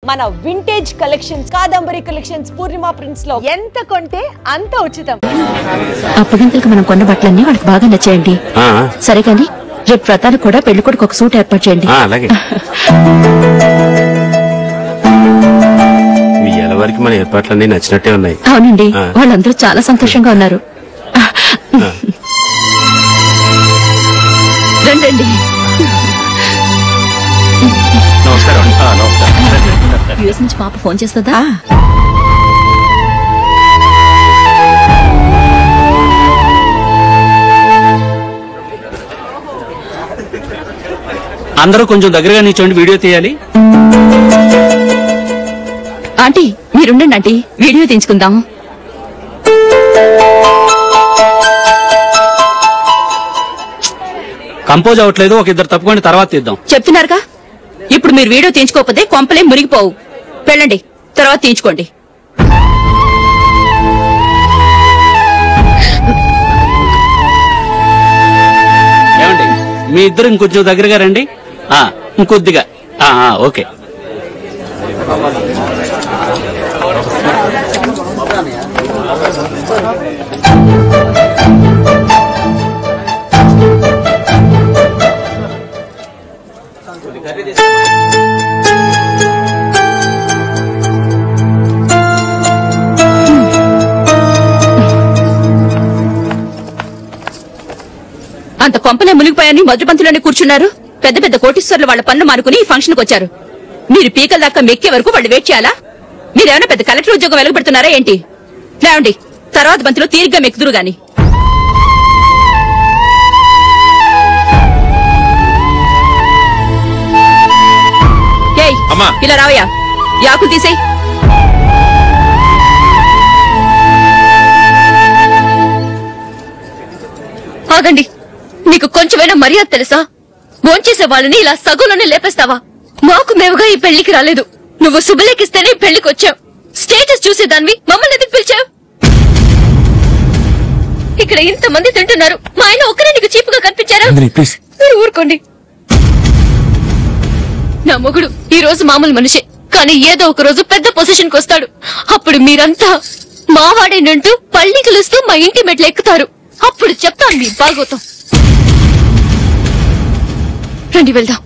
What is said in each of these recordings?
మన vintage collections Kadambari collections పూర్ణిమ prints లో ఎంత కొంటే అంత ఉచితం. అప్పగింతలకు మనం కొన్న బట్టలన్నీ వాళ్ళకి బాగా నచ్చేయండి. సరే కానీ రేపు వ్రతానికి కూడా పెళ్లి కొడుకు ఒక సూట్ ఏర్పాటు చేయండి. వరకు మన ఏర్పాట్లన్నీ నచ్చినట్టే ఉన్నాయి. అవునండి, వాళ్ళందరూ చాలా సంతోషంగా ఉన్నారు. రండి. నమస్కారం. యూఎస్ నుంచి పాప ఫోన్ చేస్తుందా? అందరూ కొంచెం దగ్గరగా నిల్చోండి, వీడియో తీయాలి. ఆంటీ మీరుండండి ఆంటీ, వీడియో తీయించుకుందాం. కంపోజ్ అవ్వట్లేదు, ఒక ఇద్దరు తప్పుకొని తర్వాత తీద్దాం. చెప్తున్నారుగా, ఇప్పుడు మీరు వీడియో తీయించుకోకపోతే కొంపలే మురిగిపోవు. వెళ్ళండి, తర్వాత తీయించుకోండి. ఏమండి, మీ ఇద్దరు ఇంకొంచెం దగ్గరగా రండి. ఇంకొద్దిగా. ఓకే. అంత కొంపలే మునిగిపోయాని మధురపంతులోనే కూర్చున్నారు. పెద్ద పెద్ద కోటీశ్వర్లు వాళ్ళ పన్ను మానుకుని ఈ ఫంక్షన్ కు వచ్చారు. మీరు పీకల దాకా మెక్కే వరకు వాళ్ళు వెయిట్ చేయాలా? మీరేమైనా పెద్ద కలెక్టర్ ఉద్యోగం వెలుగుపెడుతున్నారా ఏంటి? లేవండి, తర్వాత బంతిలో తీరిగ్గా మెక్కుదురు గాని. ఇలా రావయ్యా, యాకులు తీసేయ్. ఆగండి, నీకు కొంచెమైనా మర్యాద తెలుసా? భోంచేసే వాళ్ళని ఇలా సగంలోనే లేపేస్తావా? మాకు మేముగా ఈ పెళ్లికి రాలేదు. నువ్వు శుభలేఖిస్తేనే పెళ్లికి వచ్చావు. స్టేటస్ చూసేదానివి మమ్మల్ని ఎందుకు పిలిచావు? ఇక్కడ ఇంతమంది తింటున్నారు, మా ఆయన ఒక్కరే నీకు చీపుగా కనిపించారా? మీరు ఊరుకోండి. నా మొగుడు ఈ రోజు మామూలు మనిషే, కానీ ఏదో ఒక రోజు పెద్ద పొజిషన్ కు వస్తాడు. అప్పుడు మీరంతా మావాడేనంటూ పళ్ళి కలుస్తూ మా ఇంటి మెట్లు ఎక్కుతారు. అప్పుడు చెప్తాను మీ బాగోతాం. రండి వెళ్దాం.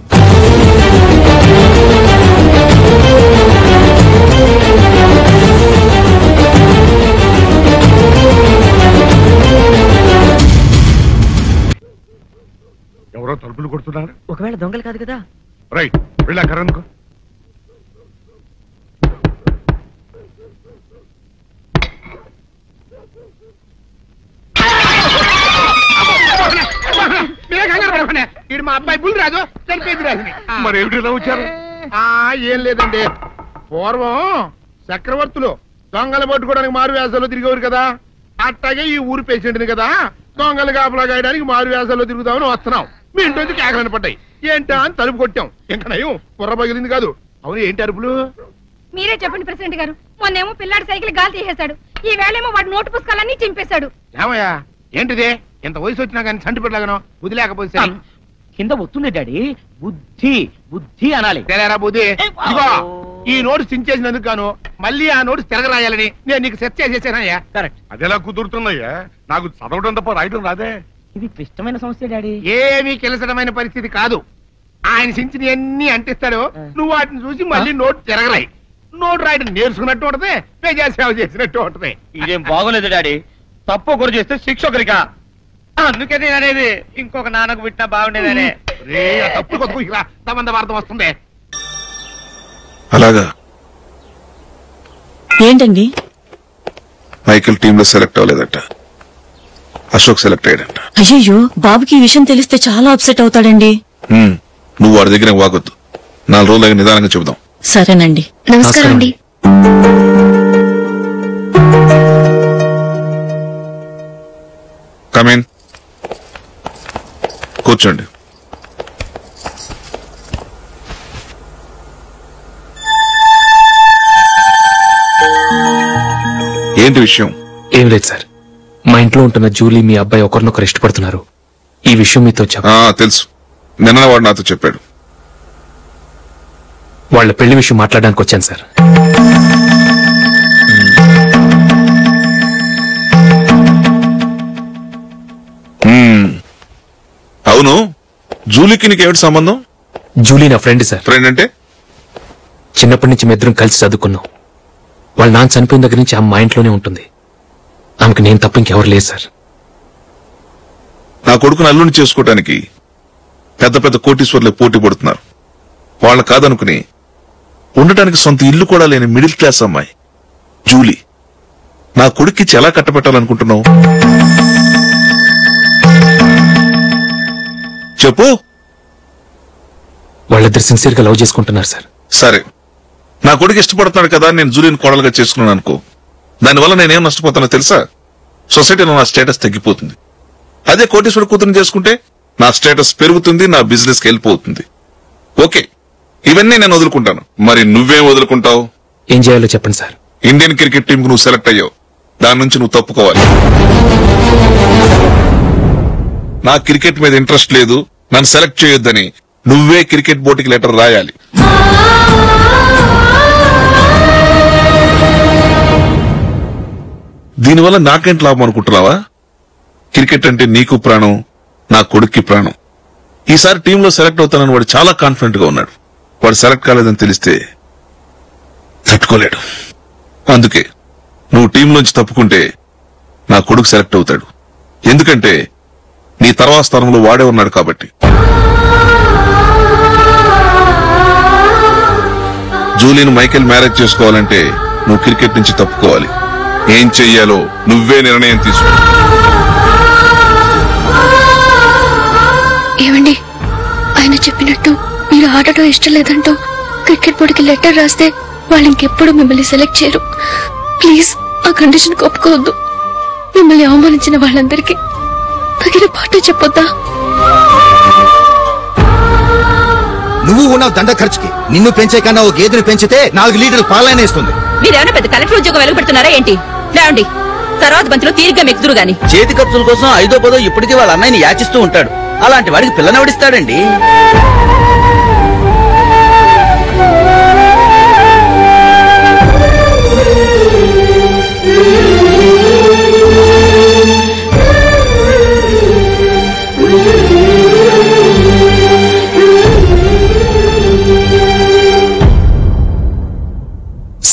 ఎవరో తలుపులు కొడుతున్నారు. ఒకవేళ దొంగలు కాదు కదా? రైట్, వెళ్ళా కరణ్కు. మా అబ్బాయి బుల్ రాజు చనిపోయింది రాజుని. మరి ఏమిటి ఇలా వచ్చారు? ఏం లేదండి, పూర్వం చక్రవర్తులు దొంగలు పట్టుకోవడానికి మారు వేసాల్లో తిరిగేవారు కదా. అట్టాగే ఈ ఊరు పేషెంట్ని కదా దొంగలు కాపలా గాయడానికి మారు వేసాల్లో తిరుగుదామని వస్తున్నాం. మీ ఇంటి నుంచి కేకలని పడ్డాయి. ఏంటా అని తలుపు కొట్టాం. ఇంకా నయం బుర్ర పగిలింది కాదు. అవును, ఏంటి అరుపులు? మీరే చెప్పండి ప్రెసిడెంట్ గారు. మొన్నేమో పిల్లాడి సైకిల్ గాలి తీసేశాడు, ఈ వేళేమో వాడి నోటు పుస్తకాలన్నీ చింపేశాడు. ఏమయ్యా ఏంటిదే? ఎంత వయసు వచ్చినా కానీ చంటి పెట్టలాగనో బుద్ధి లేకపోతే కింద వస్తుంది డాడీ. బుద్ధి బుద్ధి అనాలి. తెలేరా బుద్ధి? ఇదిగో, ఈ నోటు చించేసినందుకు గాను మళ్ళీ ఆ నోటు తిరగరాయాలని నేను నీకు సెట్ చేసేసానయ్యా. కరెక్ట్. అదెలా కుదురుతుందయ్యా? నాకు చదవడం తప్ప రాయడం రాదే. ఇది క్లిష్టమైన సమస్య డాడీ. ఏమీ కిలసడమైన పరిస్థితి కాదు. ఆయన చించిన ఎన్ని అంటిస్తాడో నువ్వు వాటిని చూసి మళ్ళీ నోటు తిరగరాయి. నోటు రాయడం నేర్చుకున్నట్టు ఉంటది, ప్రజా సేవ చేసినట్టు ఉంటది. ఇదేం బాగోలేదు డాడీ. తప్పు ఒకరు చేస్తే శిక్ష ఒకరికా? అందుకే నేను అనేది ఇంకొక నాన్నకు పెట్టినా బాగుండేదనే. తప్పు కొత్త సంబంధ వార్త వస్తుంది. అలాగా ఏంటండి? మైకిల్ టీమ్ లో సెలెక్ట్ అవ్వలేదట, అశోక్ సెలెక్ట్ అయ్యాడంట. అయ్యో, బాబుకి ఈ విషయం తెలిస్తే చాలా అప్సెట్ అవుతాడండి. నువ్వు వాడి దగ్గర వాగొద్దు, 4 రోజులు నిదానంగా చెబుదాం. సరేనండి. నమస్కారం అండి. కమేన్, కూర్చోండి. ఏంటి విషయం? ఏం లేదు సార్, మా ఇంట్లో ఉంటున్న జూలీ మీ అబ్బాయి ఒకరినొకరు ఇష్టపడుతున్నారు. ఈ విషయం మీతో తెలుసు, నిన్న వాడు నాతో చెప్పాడు. వాళ్ళ పెళ్లి విషయం మాట్లాడడానికి వచ్చాను సార్. అవును, జూలీకి నీకేమిటి సంబంధం? జూలీ నా ఫ్రెండ్ సార్. ఫ్రెండ్ అంటే? చిన్నప్పటి నుంచి మేమిద్దరం కలిసి చదువుకున్నాం. వాళ్ళ నాన్న చనిపోయిన దగ్గర నుంచి ఆమె మా ఇంట్లోనే ఉంటుంది. ఆమెకు నేను తప్ప ఇంకెవరు లేదు సార్. నా కొడుకును అల్లుని చేసుకోవటానికి పెద్ద పెద్ద కోటీశ్వర్లే పోటీ పడుతున్నారు. వాళ్ళ కాదనుకుని ఉండటానికి సొంత ఇల్లు కూడా లేని మిడిల్ క్లాస్ అమ్మాయి జూలీ నా కొడుక్కిచ్చి ఎలా కట్టబెట్టాలనుకుంటున్నావు? చెప్పు. వాళ్ళిద్దరు సిన్సియర్ గా లవ్ చేసుకుంటున్నారు సార్. సరే, నా కొడుకు ఇష్టపడుతున్నాడు కదా నేను జూలీని కోడలుగా చేసుకున్నాను అనుకో. దానివల్ల నేనేం నష్టపోతానో తెలుసా? సొసైటీలో నా స్టేటస్ తగ్గిపోతుంది. అదే కోటీశ్వర కూతురుని చేసుకుంటే నా స్టేటస్ పెరుగుతుంది, నా బిజినెస్ కి వెళ్ళిపోతుంది. ఓకే, ఇవన్నీ నేను వదులుకుంటాను. మరి నువ్వేం వదులుకుంటావు? ఏం చేయాలో చెప్పండి సార్. ఇండియన్ క్రికెట్ టీం కు నువ్వు సెలెక్ట్ అయ్యావు, దాని నుంచి నువ్వు తప్పుకోవాలి. నా క్రికెట్ మీద ఇంట్రెస్ట్ లేదు, నన్ను సెలెక్ట్ చేయొద్దని నువ్వే క్రికెట్ బోర్డుకి లెటర్ రాయాలి. దీనివల్ల నాకేంటి లాభం అనుకుంటున్నావా? క్రికెట్ అంటే నీకు ప్రాణం, నా కొడుక్కి ప్రాణం. ఈసారి టీంలో సెలెక్ట్ అవుతానని వాడు చాలా కాన్ఫిడెంట్ గా ఉన్నాడు. వాడు సెలెక్ట్ కాలేదని తెలిస్తే తట్టుకోలేడు. అందుకే నువ్వు టీంలోంచి తప్పుకుంటే నా కొడుకు సెలెక్ట్ అవుతాడు. ఎందుకంటే నీ తర్వాత స్థానంలో వాడే ఉన్నాడు కాబట్టి. జూలీని మైకేల్ మ్యారేజ్ చేసుకోవాలంటే నువ్వు క్రికెట్ నుంచి తప్పుకోవాలి. ఏం చెయ్యాలో నువ్వే నిర్ణయం తీసుకో. ఏమండి, ఆయన చెప్పినట్టు మీరు ఆడటం ఇష్టం లేదంటూ క్రికెట్ బోర్డుకి లెటర్ రాస్తే వాళ్ళు ఇంకెప్పుడు మిమ్మల్ని సెలెక్ట్ చేయరు. ప్లీజ్ ఆ కండిషన్ ఒప్పుకోవద్దు. మిమ్మల్ని అవమానించిన వాళ్ళందరికీ తగిన పాట చెప్పొద్దా? నువ్వు ఉన్నావు దండ ఖర్చుకి. నిన్ను పెంచే కన్నా ఓ గేదెని పెంచితే 4 లీటర్లు పాలైనా ఇస్తుంది. మీరేమైనా పెద్ద కలెక్టర్ ఉద్యోగం వెలుగుపెడుతున్నారా ఏంటి? లేవండి, తర్వాత బంతిలో తీరిగ్గా మెక్కుదురు గాని. చేతి ఖర్చుల కోసం 5ో 10ో ఇప్పటికీ వాళ్ళ అన్నయ్యని యాచిస్తూ ఉంటాడు. అలాంటి వాడికి పిల్లనెవడిస్తాడండి?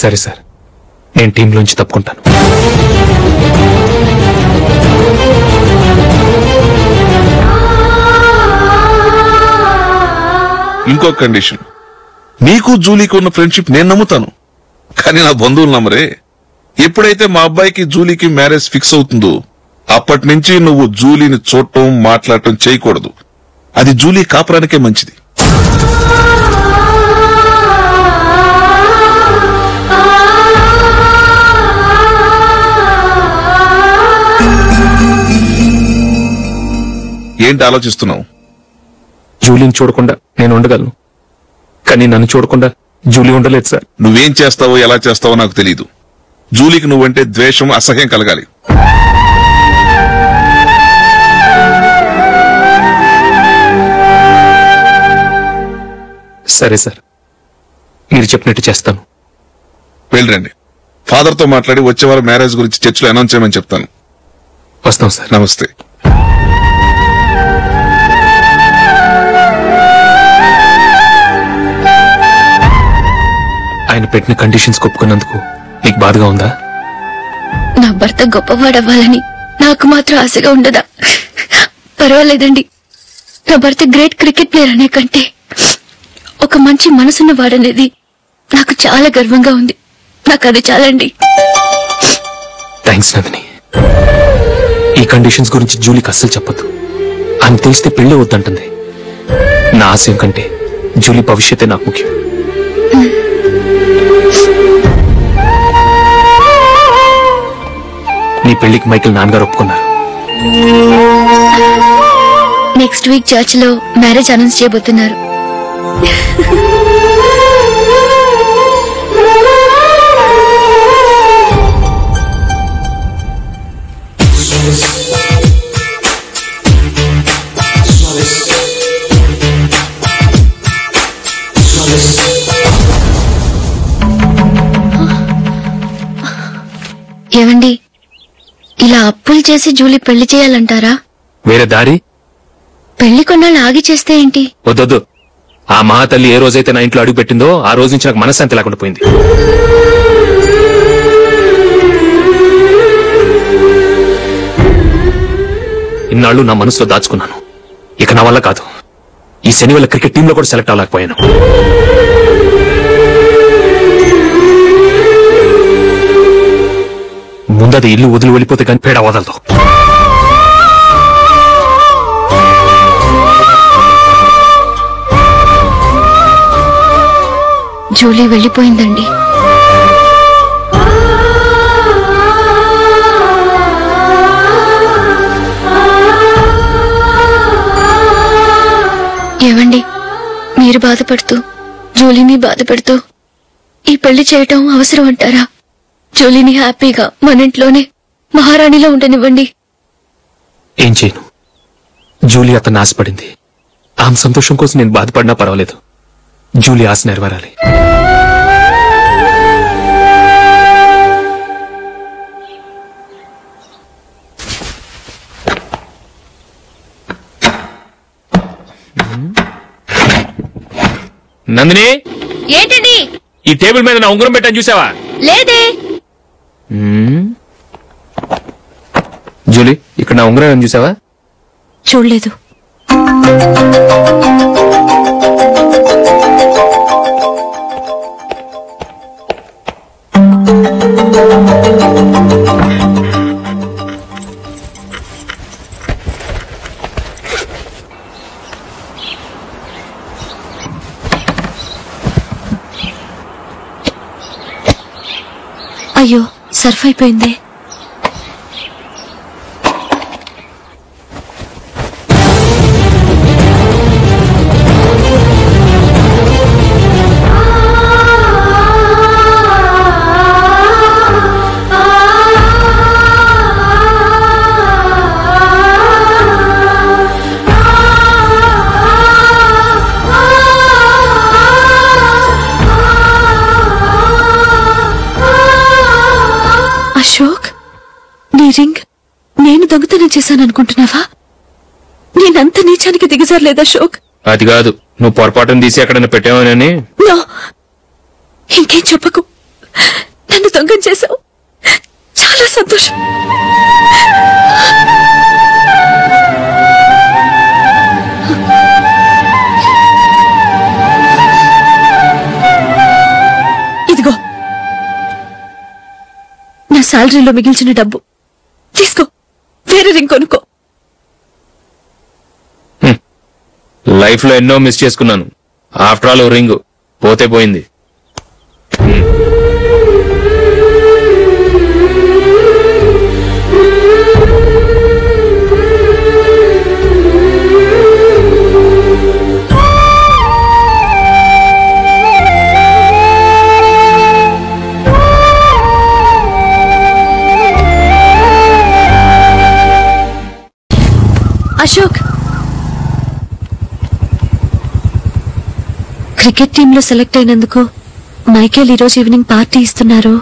సరే సార్, నేను టీంలోంచి తప్పుకుంటాను. ఇంకో కండిషన్, నీకు జూలీకి ఉన్న ఫ్రెండ్షిప్ నేను నమ్ముతాను, కానీ నా బంధువులు నమ్మరే. ఎప్పుడైతే మా అబ్బాయికి జూలీకి మ్యారేజ్ ఫిక్స్ అవుతుందో అప్పటి నుంచి నువ్వు జూలీని చూడటం మాట్లాడటం చేయకూడదు. అది జూలీ కాపురానికే మంచిది. ఏంటి ఆలోచిస్తున్నావు? జూలీని చూడకుండా నేను ఉండగలను, కానీ నన్ను చూడకుండా జూలీ ఉండలేదు సార్. నువ్వేం చేస్తావో ఎలా చేస్తావో నాకు తెలీదు. జూలీకి నువ్వంటే ద్వేషం, అసహ్యం కలగాలి. సరే సార్, మీరు చెప్పినట్టు చేస్తాను. వెళ్ళండి, ఫాదర్తో మాట్లాడి వచ్చేవారు మ్యారేజ్ గురించి చర్చలో అనౌన్స్ చేయమని చెప్తాను. వస్తాం సార్. నమస్తే. ఆయన పెట్టిన కండిషన్స్ ఒప్పుకున్నందుకు నీకు బాధగా ఉందా? నా భర్త గొప్పవాడవ్వాలని నాకు మాత్రం ఆశగా ఉండదా? పర్వాలేదండి, నా భర్త గ్రేట్ క్రికెట్ ప్లేయర్ అనే కంటే ఒక మంచి మనసున్న వాడనేది నాకు చాలా గర్వంగా ఉంది. నాకు అది చాలండి. థ్యాంక్స్ నందిని. ఈ కండిషన్స్ గురించి జూలీకి అస్సలు చెప్పొద్దు. ఆమె తెలిస్తే పెళ్లి వద్దంటుంది. నా ఆశయం కంటే జూలీ భవిష్యత్తే నాకు ముఖ్యం. నీ పెళ్లికి మైకేల్ నాన్నగారు ఒప్పుకున్నారు. నెక్స్ట్ వీక్ చర్చ్ లో మ్యారేజ్ అనౌన్స్ చేయబోతున్నారు. Suaves. ఏవండి, ఇలా అప్పులు చేసి జూలీ పెళ్లి చేయాలంటారా? వేరే దారి? పెళ్లి కొన్నాళ్ళు ఆగి చేస్తే ఏంటి? వద్దొద్దు. ఆ మహాతల్లి ఏ రోజైతే నా ఇంట్లో అడుగు పెట్టిందో ఆ రోజు నుంచి నాకు మనశ్శాంతి లేకుండా పోయింది. ఇన్నాళ్ళు నా మనసులో దాచుకున్నాను. ఇక నా వల్ల కాదు. ఈ శనివేళ క్రికెట్ టీంలో కూడా సెలెక్ట్ అవ్వలేకపోయాను. ముందది ఇల్లు వదిలి వెళ్ళిపోతే కానీ పేడ వదలదు. జూలీ వెళ్ళిపోయిందండి. ఏవండి, మీరు బాధపడుతూ జూలీని బాధపెడుతూ ఈ పెళ్లి చేయటం అవసరం అంటారా? జూలీని హ్యాపీగా మన ఇంట్లోనే మహారాణిలో ఉండనివ్వండి. ఏం చేయను? జూలీ అతన్ని ఆశపడింది. ఆమె సంతోషం కోసం నేను బాధపడినా పర్వాలేదు. జూలీ ఆశ నెరవేరాలి. నందిని, ఏంటండి? ఈ టేబుల్ మీద నా ఉంగరం పెట్టాను చూసావా? లేదే. జూలీ, ఇక్కడ నా ఉంగరం చూసావా? చూడలేదు. అయ్యో, సర్ఫ్ అయిపోయిందే. అశోక్, నీ రింగ్ నేను దొంగతనం చేశాననుకుంటున్నావా? నేనంత నీచానికి దిగజారలేదు అశోక్. అది కాదు, నువ్వు పొరపాటును తీసి ఎక్కడైనా పెట్టావని. నో, ఇంకేం చెప్పకు. నన్ను దొంగం చేశావు. చాలా సంతోషం. ఇదిగో నా శాలరీలో మిగిల్చిన డబ్బు తీసుకో, వేరే రింగ్ కొనుక్కో. లైఫ్ లో ఎన్నో మిస్ చేసుకున్నాను. ఆఫ్టర్ ఆల్ రింగ్ పోతే పోయింది. అశోక్, క్రికెట్ టీంలో సెలెక్ట్ అయినందుకు మైకేల్ ఈరోజు ఈవినింగ్ పార్టీ ఇస్తున్నారు.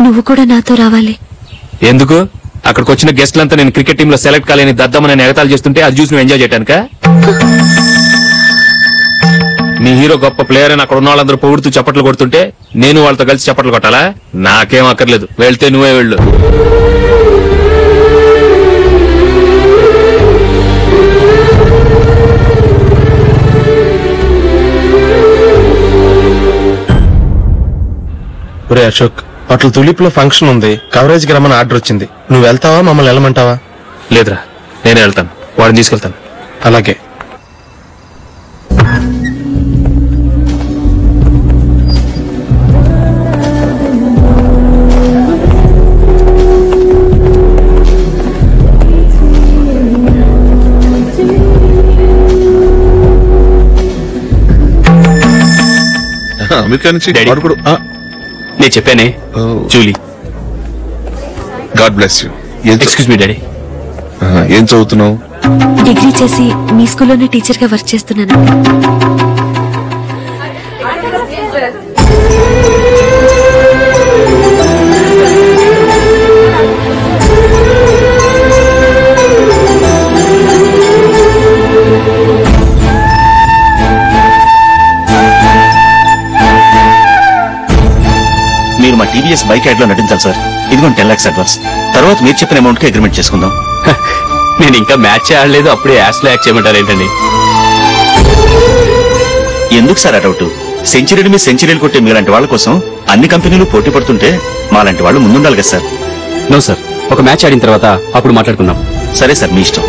నువ్వు కూడా నాతో రావాలి. ఎందుకు? అక్కడికి వచ్చిన గెస్ట్లంతా నేను క్రికెట్ టీంలో సెలెక్ట్ కాలేని దద్దమని ఎగతాలు చేస్తుంటే అది చూసి నువ్వు ఎంజాయ్ చేయటానిక? నీ హీరో గొప్ప ప్లేయర్ అని అక్కడ ఉన్న వాళ్ళందరూ పొగుడుతూ చప్పట్లు కొడుతుంటే నేను వాళ్ళతో కలిసి చప్పట్లు కొట్టాలా? నాకేం అక్కర్లేదు, వెళ్తే నువ్వే వెళ్ళు. ఒరే అశోక్, హోటల్ తులిప్ లో ఫంక్షన్ ఉంది, కవరేజ్ కి రమ్మని ఆర్డర్ వచ్చింది. నువ్వు వెళ్తావా, మమ్మల్ని వెళ్ళమంటావా? లేదురా, నేనే వెళ్తాను. వాడిని తీసుకెళ్తాను. అలాగే. అమెరికా నుంచి నేను చెప్పానే, Julie. God bless you. Excuse me daddy. ఏం చదువుతున్నావు? డిగ్రీ చేసి మీ స్కూల్లోనే టీచర్ గా వర్క్ చేస్తున్నాను. మీరు మా టీవీఎస్ బైక్ యాడ్ లో నటించాలి సార్. ఇదిగోండి 10 lakhs అడ్వాన్స్. తర్వాత మీరు చెప్పిన అమౌంట్ కి అగ్రిమెంట్ చేసుకుందాం. నేను ఇంకా మ్యాచ్ ఆడలేదు, అప్పుడే యాడ్స్ లో యాక్ట్ చేయమంటారు ఏంటండి? ఎందుకు సార్ అడౌట్? సెంచరీల మీద సెంచరీలు కొట్టే మీలాంటి వాళ్ళ కోసం అన్ని కంపెనీలు పోటీ పడుతుంటే మాలాంటి వాళ్ళు ముందుండాలి కదా సార్. నో సార్, ఒక మ్యాచ్ ఆడిన తర్వాత అప్పుడు మాట్లాడుకుందాం. సరే సార్, మీ ఇష్టం.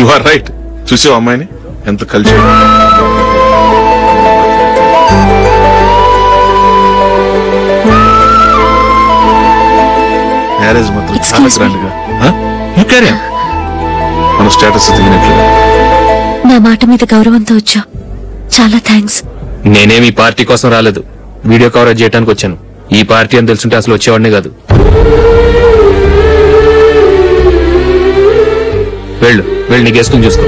You are right. చూసావు అమ్మాయిని ఎంత కలిసి. మ్యారేజ్ మాత్రం చాలా గ్రాండ్ గా. You carry on. మన స్టేటస్ దిగినట్లుగా. నా మాట మీద గౌరవంతో వచ్చా. చాలా థ్యాంక్స్. నేనేమి ఈ పార్టీ కోసం రాలేదు, వీడియో కవరేజ్ చేయడానికి వచ్చాను. ఈ పార్టీ అని తెలుసుంటే అసలు వచ్చేవాడినే కాదు. వెళ్ళు నీ గెస్ట్ని చూసుకో.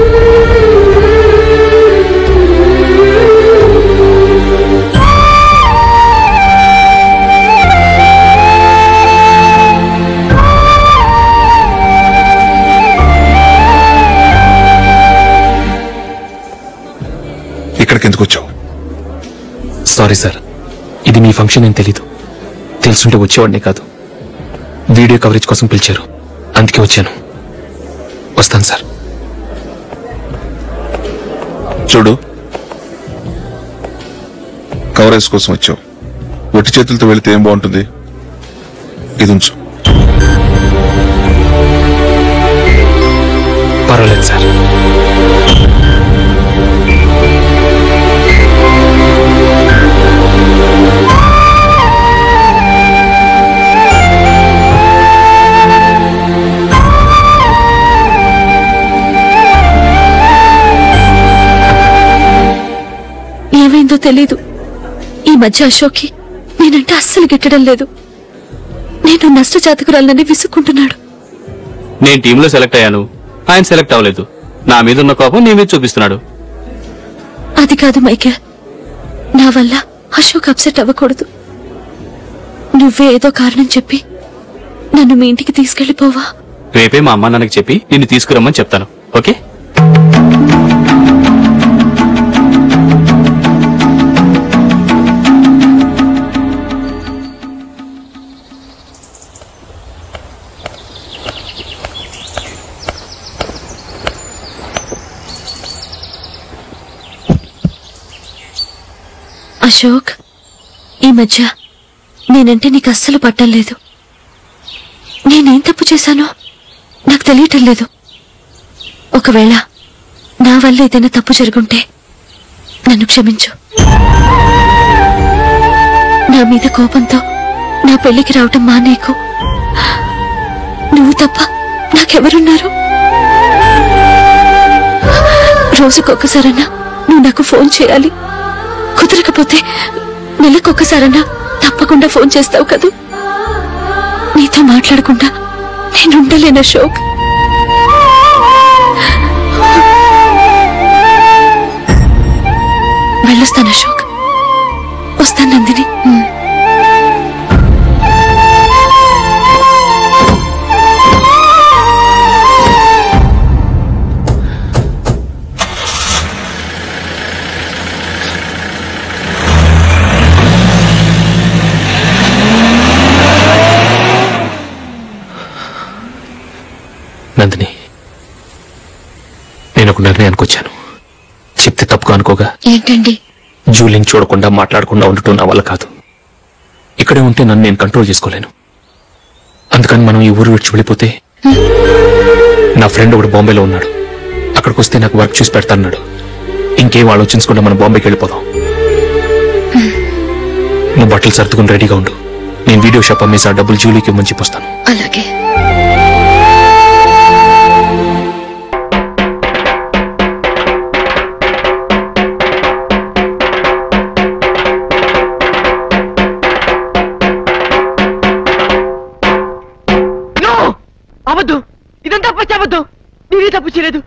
ఇక్కడికి ఎందుకు వచ్చావు? సారీ సార్, ఇది మీ ఫంక్షన్ అని తెలీదు. తెలుసుంటే వచ్చేవాడినే కాదు. వీడియో కవరేజ్ కోసం పిలిచారు, అందుకే వచ్చాను. వస్తాను సార్. చూడు, కవరేజ్ కోసం వచ్చావు. ఒట్టి చేతులతో వెళితే ఏం బాగుంటుంది? ఇది ఉంచు. పర్వాలేదు సార్. ఏమైందో తెలీదు. ఈ మధ్య అశోక్కి నేనంటే అస్సలు గిట్టడం లేదు. నేను నష్టజాతకురాలని విసుక్కుంటున్నాడు. నేను టీంలో సెలెక్ట్ అయ్యాను, ఆయన సెలెక్ట్ అవ్వలేదు. నా మీద ఉన్న కోపం నీ మీద చూపిస్తున్నాడు. అది కాదు మైకేల్, నా వల్ల అశోక్ అప్సెట్ అవ్వకూడదు. నువ్వే ఏదో కారణం చెప్పి నన్ను మీ ఇంటికి తీసుకెళ్లిపోవా? రేపే మా అమ్మ నాన్నకి చెప్పి నిన్ను తీసుకురమ్మని చెప్తాను. ఓకే? అశోక్, ఈ మధ్య నేనంటే నీకు అస్సలు పట్టం లేదు. నేనేం తప్పు చేశానో నాకు తెలియటం లేదు. ఒకవేళ నా వల్ల ఏదైనా తప్పు జరుగుంటే నన్ను క్షమించు. నా మీద కోపంతో నా పెళ్లికి రావటం మానేకు. నువ్వు తప్ప నాకెవరున్నారు? రోజుకొకసారన్నా నువ్వు నాకు ఫోన్ చేయాలి. కుదరకపోతే నెలకొకసారన్నా తప్పకుండా ఫోన్ చేస్తావు కదూ. నీతో మాట్లాడకుండా నేనుండలేను అశోక్. వెళ్ళొస్తాను అశోక్. వస్తాను నందిని. నందిని, నేను ఒక నిర్ణయానికి వచ్చాను. చెప్తే తప్పుగా అనుకోగా. ఏంటండి? జూలిని చూడకుండా మాట్లాడకుండా ఉండటం నా వల్ల కాదు. ఇక్కడే ఉంటే నన్ను నేను కంట్రోల్ చేసుకోలేను. అందుకని మనం ఈ ఊరు విడిచి వెళ్ళిపోతే, నా ఫ్రెండ్ ఒకడు బాంబేలో ఉన్నాడు, అక్కడికి వస్తే నాకు వర్క్ చూసి పెడతాన్నాడు. ఇంకేం ఆలోచించకుండా మనం బాంబేకి వెళ్ళిపోదాం. నువ్వు బట్టలు సర్దుకుని రెడీగా ఉండు. నేను వీడియో షాప్ అమ్మేసి ఆ డబ్బులు జూలీకి ఇవ్వమని చెప్పొస్తాను. అలాగే. అవద్దు, ఇదంతా పచ్చవద్దు. నేనే తప్పు చేయలేదు.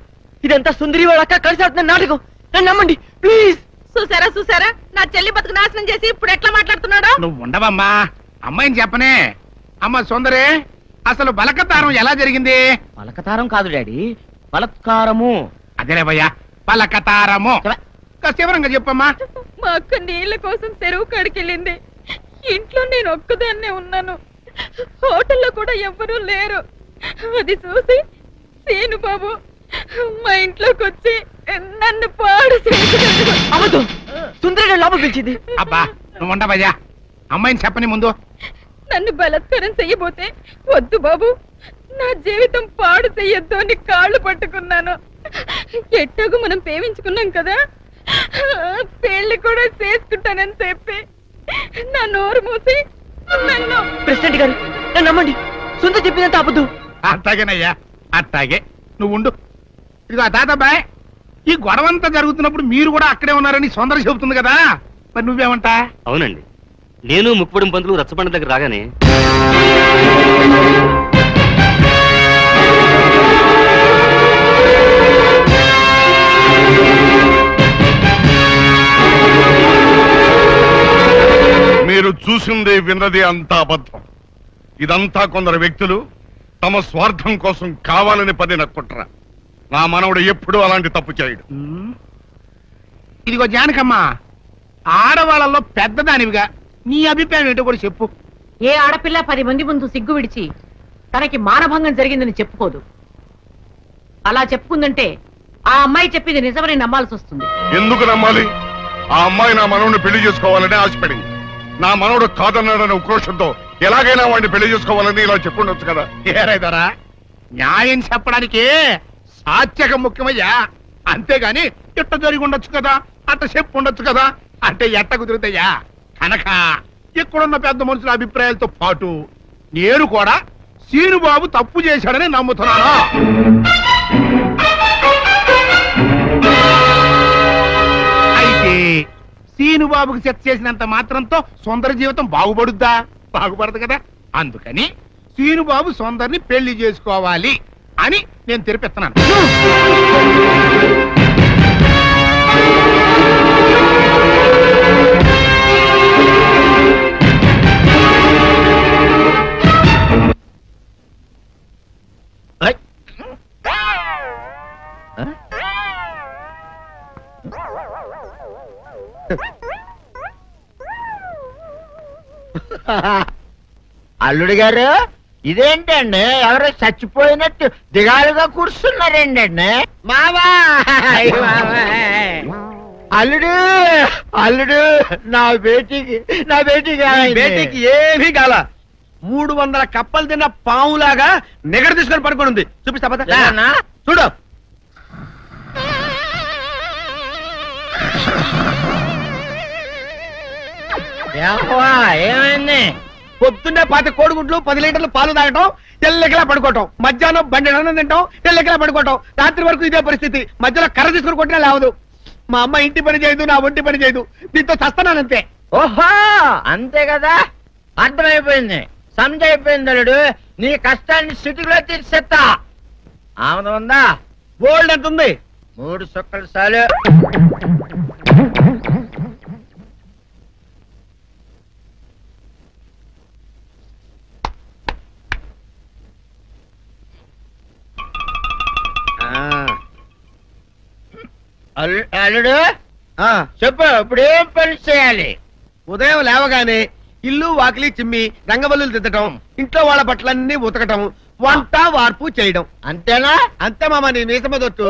ఇదంతా సుందరి వాళ్ళ అక్క కలిసి ఆడుతున్న నాటకం. నన్ను నమ్మండి ప్లీజ్. చూసారా నా చెల్లి బతుకు నాశనం చేసి ఇప్పుడు ఎట్లా మాట్లాడుతున్నాడు? నువ్వు ఉండవమ్మా, అమ్మాయిని చెప్పనే. అమ్మ సుందరే, అసలు బలకతారం ఎలా జరిగింది? పలకతారం కాదు డాడీ, బలత్కారము. అదేలే భయ్యా, పలకతారము. వివరంగా చెప్పమ్మా. మా అక్క నీళ్ల కోసం చెరువు కాడికెళ్ళింది. ఇంట్లో నేను ఒక్కదాన్నే ఉన్నాను. హోటల్లో కూడా ఎవ్వరూ లేరు. అది చూసి సీను బాబు మా ఇంట్లోకి వచ్చి నన్ను పాడు అవ్వదు. సుందరగా లోపల పిలిచింది. అబ్బా నువ్వు ఉండవయ్యా, అమ్మాయిని చెప్పని ముందు. నన్ను బలత్కారం చెయ్యబోతే వద్దు బాబు, నా జీవితం పాడు చెయ్యొద్దు అని కాళ్ళు పట్టుకున్నాను. ఎట్టాగు మనం ప్రేమించుకున్నాం కదా, పెళ్లి కూడా చేసుకుంటానని చెప్పి నా నోరు మూసి నన్ను. ప్రెసిడెంట్ గారు నన్ను నమ్మండి, సుందర చెప్పిందంత అబద్ధం. అట్టాగేనయ్యా, అట్టాగే నువ్వు ఉండు. ఇదిగో తాతబ్బాయ్, ఈ గొడవంతా జరుగుతున్నప్పుడు మీరు కూడా అక్కడే ఉన్నారని సుందర చెబుతుంది కదా, మరి నువ్వేమంటా? అవునండి, నేను ముక్కుపడిన పంతులు రచ్చబండ దగ్గర రాగానే మీరు చూసింది విన్నది అంతా అబద్ధం. ఇదంతా కొందరు వ్యక్తులు తమ స్వార్థం కోసం కావాలని పదిన కుట్ర. నా మనవడు ఎప్పుడూ అలాంటి తప్పు చేయడు. ఇదిగో జానకమ్మ, ఆడవాళ్ళలో పెద్దదానివిగా నీ అభిప్రాయం ఏంటో కూడా చెప్పు. ఏ ఆడపిల్ల 10 మంది ముందు సిగ్గు విడిచి తనకి మానభంగం జరిగిందని చెప్పుకోదు. అలా చెప్పుకుందంటే ఆ అమ్మాయి చెప్పింది నిజమని నమ్మాల్సి వస్తుంది. ఎందుకు నమ్మాలి? ఆ అమ్మాయి నా మనవడిని పెళ్లి చేసుకోవాలని ఆశపడింది. నా మనవడు కాదన్నాడనే ఉక్రోషంతో ఎలాగైనా వాడిని పెళ్లి చేసుకోవాలని ఇలా చెప్పుండొచ్చు కదా. ఏరైదరా, న్యాయం చెప్పడానికి సాత్యకం ముఖ్యమయ్యా, అంతేగాని ఇట్ట జరిగి ఉండొచ్చు కదా, అట్ట చెప్పు ఉండొచ్చు కదా అంటే ఎట్ట కుదురుతాయా? కనుక ఇక్కడున్న పెద్ద మనుషుల అభిప్రాయాలతో పాటు నేను కూడా సీనుబాబు తప్పు చేశాడని నమ్ముతున్నాను. అయితే సీనుబాబుకి సెట్ చేసినంత మాత్రంతో సుందర జీవితం బాగుపడుద్దా? బాగుపడదు కదా. అందుకని సీనుబాబు సుందర్ని పెళ్లి చేసుకోవాలి అని నేను తెరిపిస్తున్నాను. అల్లుడు గారు, ఇదేంటండి ఎవరో చచ్చిపోయినట్టు దిగాలుగా కూర్చున్నారేంటండి? మావా అల్లుడు, అల్లుడు నా బేటీకి ఏమీ కాల. 300 కప్పలు తిన్న పావులాగా నిగడ తీసుకొని పడుకొని ఉంది. చూపిస్తా పద. చూడు. ఏమైంది? పొద్దున్నే 10 కోడిగుడ్లు 10 లీటర్లు పాలు తాగటం, తెల్లకిలా పడుకోవటం, మధ్యాహ్నం బండి అన్నం తింటాం, తెల్లకిలా పడుకోవటం, రాత్రి వరకు ఇదే పరిస్థితి. మధ్యలో కర్ర తీసుకుని కొట్టినా లేవదు. మా అమ్మ ఇంటి పని చేయదు, నా ఒంటి పని చేయదు. దీంతో చస్తున్నానంతే. ఓహో అంతే కదా, అర్థమైపోయింది, సమజైపోయింది. అల్లుడు, నీ కష్టాన్ని సిటీలో తీర్చేస్తా. ఆమె ఉందా? గోల్డ్ ఎంత ఉంది? 3 సుక్కలు చాలు. అల్లుడు చెప్పు, ఇప్పుడు ఏం పని చేయాలి? ఉదయం లేవగానే ఇల్లు వాకిలి చిమ్మి రంగవల్లులు దిద్దటం, ఇంట్లో వాళ్ళ బట్టలన్నీ ఉతకటం, వంట వార్పు చేయడం. అంతేనా? అంతే మామ, నీ మీసమదొట్టు.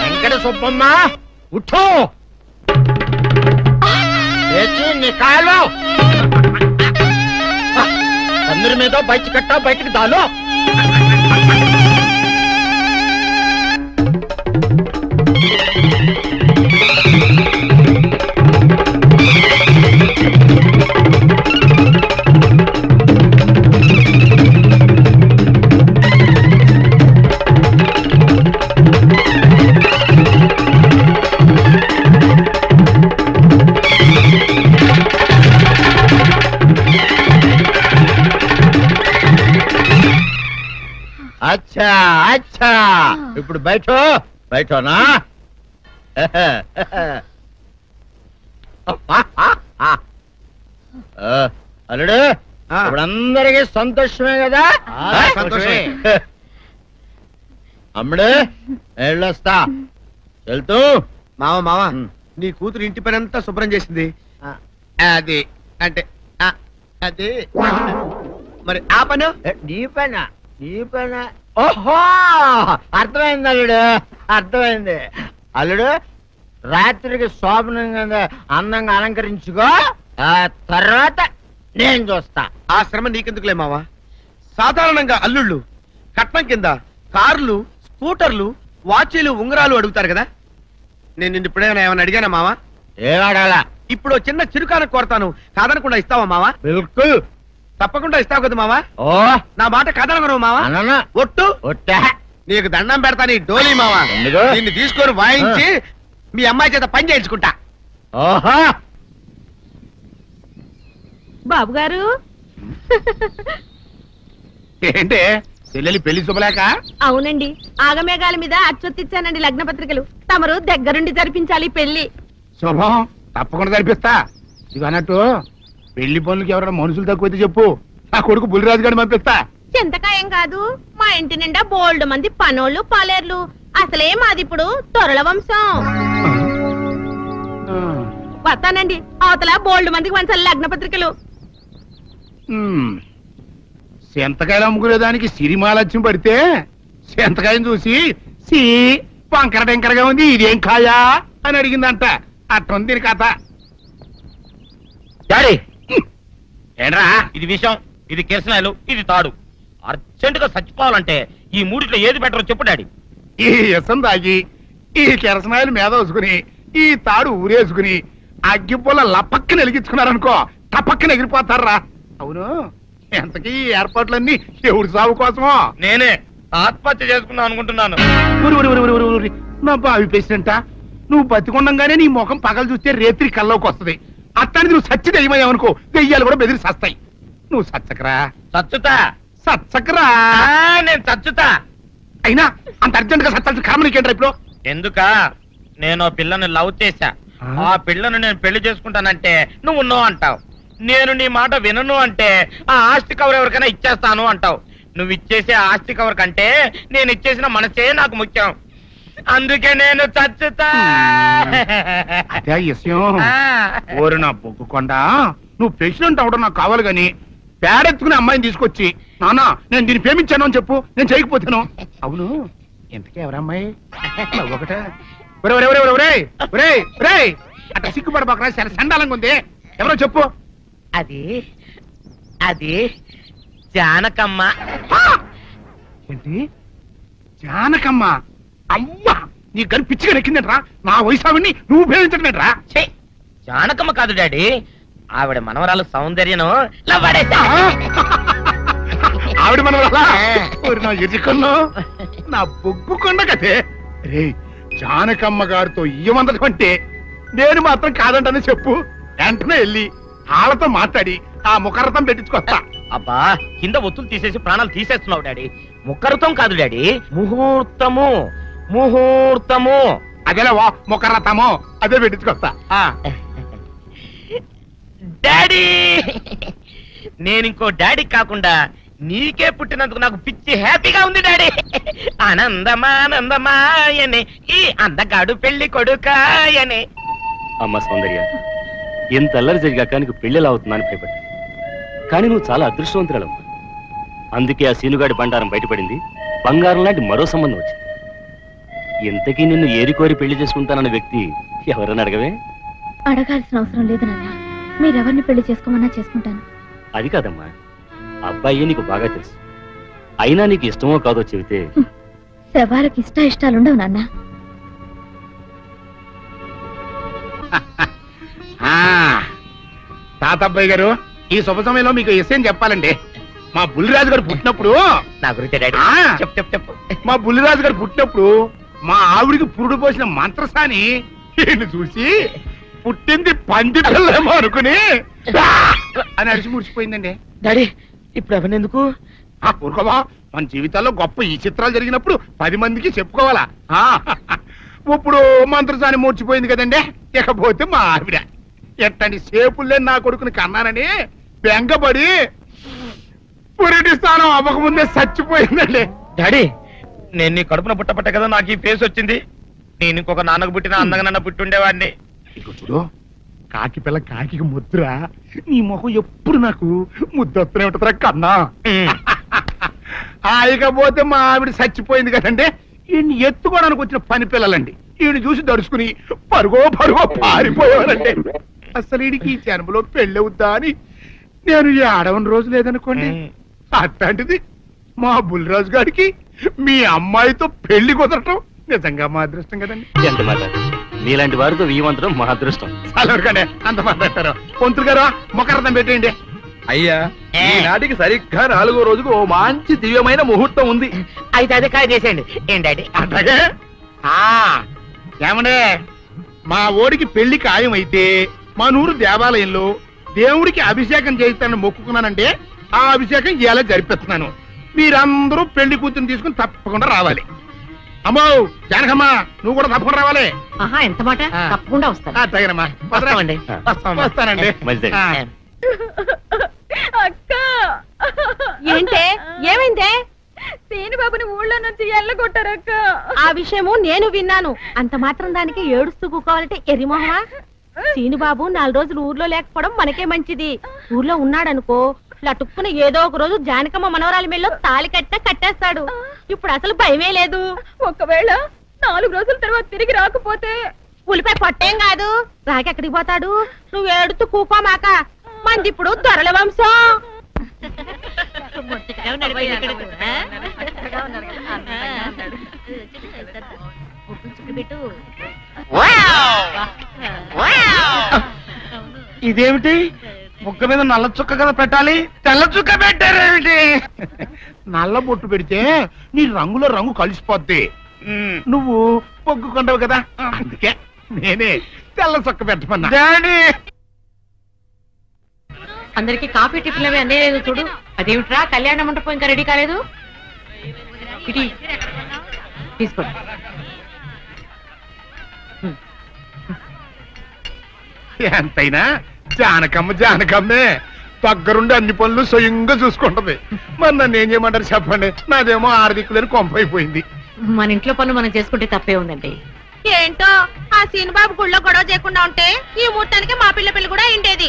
వెంకట సుబ్బమ్మ ఉఠో, నీ కాలు అందరి మీద బయట కట్టా, బయటికి దాలో. అచ్చా అచ్చా, ఇప్పుడు బయటనా? అల్లుడు, ఇప్పుడు అందరికీ సంతోషమే కదా? సంతోషమే. అమ్ముడు వెళ్ళొస్తా వెళ్తూ మావ నీ కూతురు ఇంటి పని అంతా శుభ్రం చేసింది. అది అంటే అది మరి ఆ పను నీ పన ఓహో అర్థమైంది అల్లుడు, అర్థమైంది. అల్లుడు రాత్రికి శోభనంగా అందంగా అలంకరించుకో, ఆ తర్వాత నేను చూస్తా. ఆ శ్రమ నీకెందుకులే మావా. సాధారణంగా అల్లుళ్ళు కట్నం కింద కార్లు, స్కూటర్లు, వాచీలు, ఉంగరాలు అడుగుతారు కదా. నేను నిన్ను ఇప్పుడేమైనా ఏమైనా అడిగానా మావా? ఏడాడాలా? ఇప్పుడు చిన్న చిరుకాన కోరతాను, కాదనకుండా ఇస్తావా మావా? బిల్కుల్ తప్పకుండా ఇస్తావు కదా మావా. ఓ నా మాట కాదనగను మావా. ఒట్టు నీకు దండం పెడతా నీ డోలీ మావా. నిన్ను తీసుకొని వాయించి మీ అమ్మాయి చేత పని చేయించుకుంటా. ఓహో బాబు గారు ఏంటే చెల్లెలి పెళ్లి శుభలేక? అవునండి, ఆగమేఘాల మీద అచ్చొత్తిచ్చానండి లగ్న పత్రికలు. తమరు దగ్గరుండి జరిపించాలి పెళ్లి. శుభం, తప్పకుండా జరిపిస్తా. ఇది అన్నట్టు పెళ్లి పనులకి ఎవరైనా మనుషులు తక్కువైతే చెప్పు, నా కొడుకు బుల్లిరాజు గారిని పంపిస్తా. చింతకాయం కాదు, మా ఇంటి నిండా బోల్డ్ మంది పనోళ్ళు పాలేర్లు. అసలే మాది ఇప్పుడు తొరల వంశం. వస్తానండి, అవతల బోల్డ్ మందికి వంచాలి లగ్న పత్రికలు. సెంతకాయలు అమ్ముకునేదానికి సిరిమాలత్యం పడితే సెంతకాయని చూసి సి వంకర టెంకరగా ఉంది, ఇదేం కాయా అని అడిగిందంట. అట్టుంది దీని కథ. ఏంట్రా ఇది విషయం, ఇది కిరసనాయలు, ఇది తాడు. అర్జెంట్ గా చచ్చిపోవాలంటే ఈ మూడిట్లో ఏది బెటర్ చెప్పు డాడీ. ఈ ఇసం తాగి ఈ కిరసనాయలు మీద వేసుకుని ఈ తాడు ఊరేసుకుని అగ్గిపూల లపక్కన వెలిగించుకున్నారనుకో, టపక్కన ఎగిరిపోతారా. అవును, ఎంతకీ ఈ ఏర్పాట్లన్నీ ఎవరి సాగు కోసమో? నేనే ఆత్మహత్య చేసుకుందాం అనుకుంటున్నాను. నా బావి పేసినంట, నువ్వు బతికొండంగానే నీ ముఖం పగలు చూస్తే రేత్రి కల్లోకి వస్తుంది. అత్తానికి నువ్వు సచ్చి దెయ్యమయ్యావనుకో, దెయ్యాలు కూడా బెదిరి సస్తాయి. నువ్వు సచ్చకరా. చచ్చుతా సచ్చకరా. నేను చచ్చుతా. అయినా అంత అర్జెంట్ గా సచ్చాల్సిన కర్మ నీకేంట్రా ఇప్పుడు? ఎందుక నేను పిల్లను లవ్ చేశా, ఆ పిల్లను నేను పెళ్లి చేసుకుంటానంటే నువ్వు నో అంటావు. నేను నీ మాట వినను అంటే ఆ ఆస్తి కవర్ ఎవరికైనా ఇచ్చేస్తాను అంటావు. నువ్వు ఇచ్చేసే ఆస్తి కవర్ కంటే నేను ఇచ్చేసిన మనసే నాకు ముఖ్యం. అందుకే నేను చచ్చుతా. అదే విషయం. ఓరు నా బొగ్గుకొండ, నువ్వు ప్రెసిడెంట్ అవడం నాకు కావాలి గాని పేడెత్తుకునే అమ్మాయిని తీసుకొచ్చి నానా నేను దీన్ని ప్రేమించాను అని చెప్పు, నేను చేయకపోతాను. అవును, ఎంతకే ఎవరమ్మాయి? ఒకటే అట్లా సిగ్గుపడబాకరా, చాలా సండాలంగా ఉంది. ఎవరో చెప్పు. అది అది జానకమ్మ. ఏంటి జానకమ్మ? అమ్మా, నీ గని పిచ్చిగా నెక్కిందంట్రా. నా వయసావిని నువ్వు ప్రేమించట్లేట్రా? జానకమ్మ కాదు డాడీ, ఆవిడ మనవరాలు సౌందర్యను ఆవిడ మనవరాలా? నా ఎదుకుల్లో నా బొగ్గుకొండ కదే. రే జానకమ్మ గారితో ఇయ్యమందడం అంటే నేను మాత్రం కాదంటనే చెప్పు. వెంటనే వెళ్ళి వాళ్ళతో మాట్లాడి ఆ ముఖరథం పెట్టించుకొస్తా. అబ్బా, కింద ఒత్తులు తీసేసి ప్రాణాలు తీసేస్తున్నావు డాడీ. ముఖరథం కాదు డాడీ, ముహూర్తము. ముహూర్తము అదేలా ముఖరథము, అదే పెట్టించుకొస్తా. డాడీ, నేను ఇంకో డాడీ కాకుండా నీకే పుట్టినందుకు నాకు పిచ్చి హ్యాపీగా ఉంది డాడీ. ఆనందమానందమాయనే ఈ అందగాడు పెళ్లి కొడుకాయనే. అమ్మ సౌందర్య, ఎంత అల్లరి జరిగాక నీకు పెళ్లిలా అవుతుందని భయపడ్డా, కానీ నువ్వు చాలా అదృష్టవంతురాలమ్మా. అందుకే ఆ సీనుగాడి బండారం బయటపడింది, బంగారం లాంటి మరో సంబంధం వచ్చింది. ఇంతకీ నిన్ను ఏరికోరి పెళ్లి చేసుకుంటానన్న వ్యక్తి ఎవరని అడగవే? అడగాల్సిన అవసరం లేదు నాన్న, మీరెవరిని పెళ్లి చేసుకోమన్నా చేసుకుంటాను. అది కాదమ్మా, అబ్బాయి నీకు బాగా తెలుసు. అయినా నీకు ఇష్టమో కాదో చెబితే. శవాలకు ఇష్టాలుండవు నాన్న. తాతబ్బాయి గారు, ఈ శుభ సమయంలో మీకు విషయం చెప్పాలండి. మా బుల్లిరాజు గారు పుట్టినప్పుడు నా గురించి చెప్పు. మా బుల్లిరాజు గారు పుట్టినప్పుడు మా ఆవిడికి పురుడు పోసిన మంత్రసాని ఈయన చూసి పుట్టింది పంది పిల్లేమో అనుకుని అని అడిచి ముడిచిపోయిందండి. డాడీ, ఇప్పుడు అవన్నెందుకు? ఊరుకోవా, మన జీవితాల్లో గొప్ప ఈ చిత్రాలు జరిగినప్పుడు 10 మందికి చెప్పుకోవాలా. ఇప్పుడు మంత్రసాని మూర్చిపోయింది కదండి. ఇకపోతే మా ఆవిడ ఎట్టండి సేపుల్లే నా కొడుకుని కన్నానని బెంగపడి పురిటి స్థానం అవ్వకముందే చచ్చిపోయిందండి. డాడీ, నేను నీ కడుపున పుట్టపట్టే కదా నాకు ఈ ఫేస్ వచ్చింది. నేను ఇంకొక నాన్నకు పుట్టిన అందంగా నన్ను పుట్టుండేవాడిని. ఇదిగో చూడు, కాకి పిల్ల కాకి ముద్ర, నీ మొహం ఎప్పుడు నాకు ముద్దొస్తూనే ఉంటుందిరా కన్నా. ఇకపోతే మా ఆవిడ చచ్చిపోయింది కదండి, ఈయన్ని ఎత్తుకోవడానికి వచ్చిన పని పిల్లలండి. ఈయన చూసి దడుచుకుని పరుగో పారిపోయేవారండి. అసలు ఈడికి ఈ జన్మలో పెళ్ళవుద్దా అని నేను ఈ ఆడవని రోజు లేదనుకోండి. అట్లాంటిది మా బుల్లిరాజు గారికి మీ అమ్మాయితో పెళ్లి కుదరటం నిజంగా మా అదృష్టం కదండి. ఎంత మాట, నీలాంటి వారితో వీయమంతరం మా అదృష్టం. చాలవరకండి అంత మాట్లాడతారు. పొంతులు గారు మొకరదం పెట్టేయండి. అయ్యా, ఈనాటికి సరిగ్గా 4వ రోజుకు ఓ మంచి దివ్యమైన ముహూర్తం ఉంది. అయితే అదే కాయ చేసేయండి. ఏంటండి అట్లాగే ఏమండే, మా ఓడికి పెళ్లి ఖాయమైతే మా నూరు దేవాలయంలో దేవుడికి అభిషేకం చేయిస్తానని మొక్కుకున్నానంటే ఆ అభిషేకం ఇలా జరిపిస్తున్నాను. మీరందరూ పెళ్లి కూతురు తీసుకుని తప్పకుండా రావాలి. అమ్మో జానకమ్మ, నువ్వు కూడా తప్పకుండా రావాలి. ఎంత మాట, తప్పకుండా వస్తాను. తగినమ్మా, వస్తామండి. వస్తానండి. అక్క ఏంటే, ఏమైందే? సీనుబాబుని ఊళ్ళో నుంచి ఎల్లగొట్టారక్క. ఆ విషయము నేను విన్నాను. అంత మాత్రం దానికి ఏడుస్తూ కూకోవాలంటే ఎరిమోహమా? సీనుబాబు 4 రోజులు ఊర్లో లేకపోవడం మనకే మంచిది. ఊర్లో ఉన్నాడనుకో, లటుక్కున ఏదో ఒక రోజు జానకమ్మ మనవరాలి మెల్లో తాళి కట్టేస్తాడు. ఇప్పుడు అసలు భయమే లేదు. ఒకవేళ 4 రోజుల తర్వాత తిరిగి రాకపోతే ఉలిపై పొట్టేం కాదు, రాకెక్కడికి పోతాడు? నువ్వు ఏడుతూ కూకోమాక, మంది ఇప్పుడు దొరల వంశం. ఇదేమిటి, ముక్క మీద నల్ల చుక్క కదా పెట్టాలి, తెల్ల చుక్క పెట్టారేమిటి? నల్ల బొట్టు పెడితే నీ రంగులో రంగు కలిసిపోద్ది. నువ్వు పొగ్గుకుంటావు కదా, అందుకే నేనే తెల్ల చొక్క పెట్టమన్నా. అందరికి కాఫీ టిఫిన్ అవి అన్నీ లేదు చూడు. అదేమిట్రా, కళ్యాణ మండపం ఇంకా రెడీ కాలేదు? ఇటీ తీసుకోండి. ఎంతైనా జానకమ్మే దగ్గరుండి అన్ని పనులు స్వయంగా చూసుకుంటది. మరి నన్ను ఏం చేయమంటారు చెప్పండి? నాదేమో 6 దిక్కులని కొంపైపోయింది. మన ఇంట్లో పనులు మనం చేసుకుంటే తప్పే ఉందండి. ఏంటో ఆ సీనుబాబు గుళ్ళో గొడవ చేయకుండా ఉంటే ఈ ముహూర్తానికి మా పిల్ల పెళ్లి కూడా ఉండేది.